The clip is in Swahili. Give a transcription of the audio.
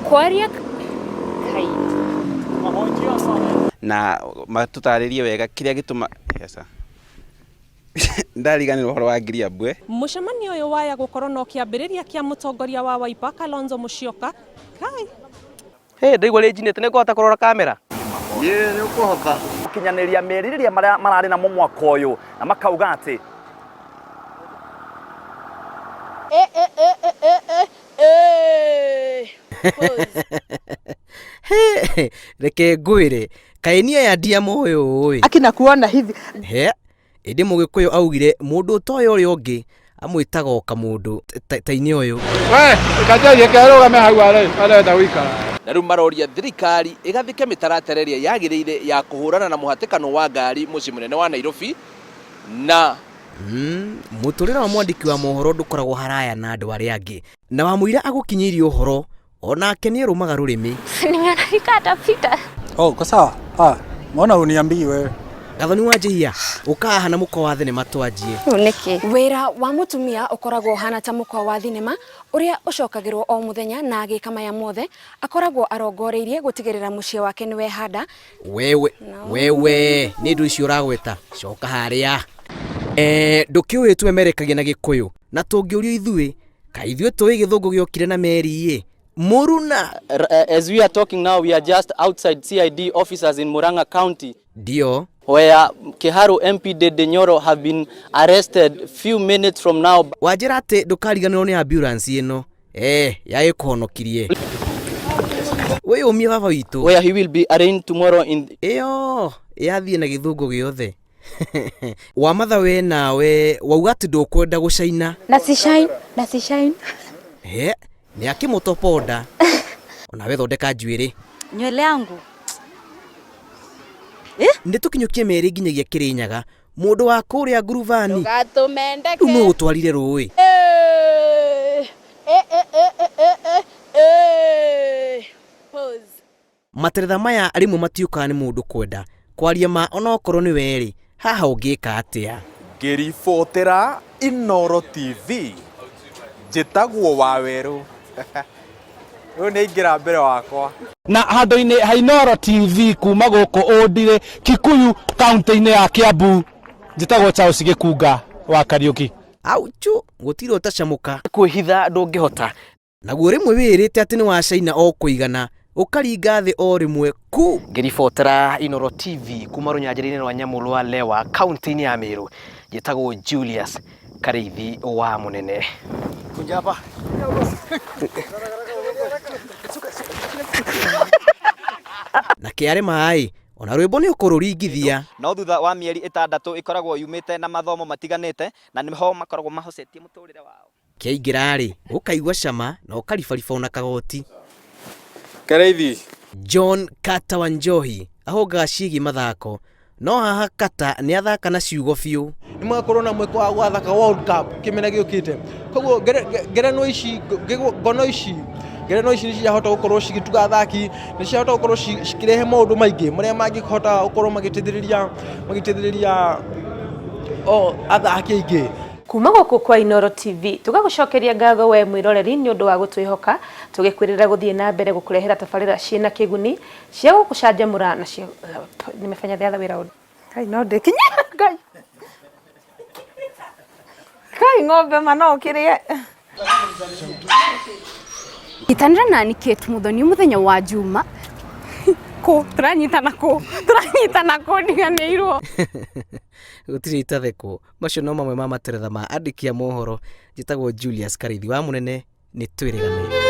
kwaria kai na matutaririe wega kiria gituma yesa ndariganirwo horo wa ngiriambwe mucemanio uyu waya gukorwo no kiambiriria kia mutongoria wa Wiper Kalonzo Musyoka kai ndigwa ri njinite ni kuhota kurora kamera ni ukuhota kinyaniria meririria marari na mwaka uyu na makauga ati reke ngwire kaenia ya ndiamo uyu akina kuona hivi indi mugikuyu augire mundu utoyo uri ungi amwitaga oka mundu taini uyu kajaje karugame hau arenda wikara na riu maroria thirikari igathike mitaratereria yagiriire ya kuhurana na muhatikano wa ngari muci munene wa Nairobi na muturira wa mwandiki wa mohoro ndukoragwo haraya na andu aria angi na wamwira agukinyirie uhoro onake ni rumaga rurimi nimeandika atapita kwa sawa mbona uniambii wewe gathoni wanjihia ukaha na mukwa wa thinema twanjie uniki wira wa mutumia ukoragwo hana ta mukwa wa thinema uria ucokagirwo o muthenya na agika maya mothe akoragwo arongoreirie gutigirira mucie wake ni wehanda wewe ni ndu icio uragweta coka haria ndukiuĩ twemerekagia na gikuyu na tungĩũrio ithuĩ kaithuĩ tũĩ gĩthũngũ gĩokire na meri Muruna. As we are talking now, we are just outside CID officers in Murang'a County. Dio. Where Kiharu MP Dede Nyoro have been arrested few minutes from now. Wajira ati ndukariganirwo ni ambulance ino. Yagĩkũhonokirie. We umia baba witũ. Where he will be arraigned tomorrow in yathiĩ na gĩthũngũ gĩothe. Wamatha we nawe wauga ati ndũkwenda gũcaina. Na si shine. Ni akimotopoda. Onawe thondeka njuĩrĩ. Nywele yangu. Nditukinyukie meri nginyagia Kirinyaga. Mundu wa kuria nguruvani. Ugatumendeke. Uno gutwarire rũĩ. Pause. Materetha maya rimwe matiukaga ni mundu kwenda. Kwaria ma onokorwo ni weri. Haha ungika atia. Ngiribotera Inoro TV. Njitagwo Waweru. Ni ingira mbere wakwa na handu-ini ha Inoro TV kuma guku Ondire Kikuyu kaunti-ini ya Kiambu njitagwo Charles Gikunga wa Kariuki. Auchu gutire utacamuka kwihitha ndungihota naguo rimwe wirite ati ni wa China o kuigana ukaringa thi o rimwe ku. Ngiribotera Inoro TV kuma runyanjiri-ini rwa Nyamulu wa Lewa kaunti-ini ya Meru njitagwo Julius Kareithi wa munene kunjapa na kiare mai ona rwimbo ni ukururingithia no thutha wa mieri 6 ikoragwo yumite na mathomo matiganite na niho makoragwo mahocetie muturire wao kiaingirari ukaigwa cama na ukaribariba ona kagoti. Kareithi John Kata wa Njohi ahongaga ciigi mathako no haha Kata ni athaka na ciugo biu ni mwakorwo na mweko wa gwathaka World Cup kimena giukite koguo ngerenwa ici ngono ici ni ciahota gukorwo cigituga athaki ni ciahota gukorwo cikirehe maundu maingi maria mangihota gukorwo magitithiriria athaki aingi. Kuma guku kwa Inoro TV tugagucokeria ngatho we mwiroreri ni undu wa gutwihoka tugikwirira guthie na mbere gukurehera tabarira ciina kiguni cia gukucanjamura na cia nimefanya the other way round. Kai no ndikinya kai ng'ombe mano kirie Itanira nani ketu muthoni muthenya wa Juma turanyitana ko ndiganirwo gutiri itatheko macio no mamwe ma materetha ma andiki a mohoro njitagwo Julius Kareithi wa munene ni twirigane.